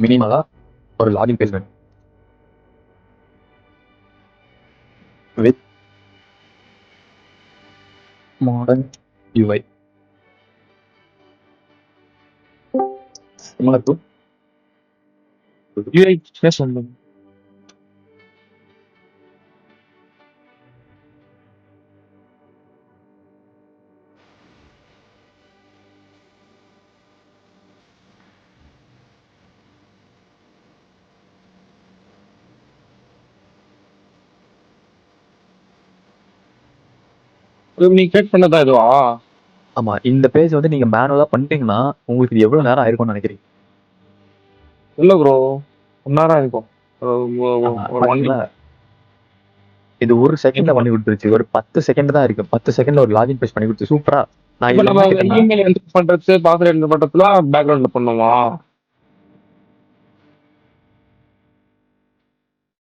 மினிமலா ஒரு login page வேணும் with modern UI similar to UI சொல்லணும். நீ கிரியேட் பண்ணதா இதுவா? ஆமா இந்த பேஜ் வந்து நீங்க மேனுவலா பண்ணிட்டீங்கன்னா உங்களுக்கு இது எவ்வளவு நேரம் ஆயிருக்கும்னு நினைக்கிறீங்க? இல்ல ப்ரோ 1 நேரம் இருக்கும். பாத்தீங்களா இது ஒரு செகண்ட்ல பண்ணி கொடுத்துருச்சு. ஒரு 10 செகண்ட் தான் இருக்கு. 10 செகண்ட்ல ஒரு லாகின் பேஜ் பண்ணி கொடுத்து சூப்பரா. நான் இப்ப இதுல நம்ம என்ன கேட்டேன்னா இமெயில் என்டர் பண்றது பாஸ்வேர்ட் என்டர் பண்றதுலாம் பேக்ரவுண்ட்ல பண்ணுமா?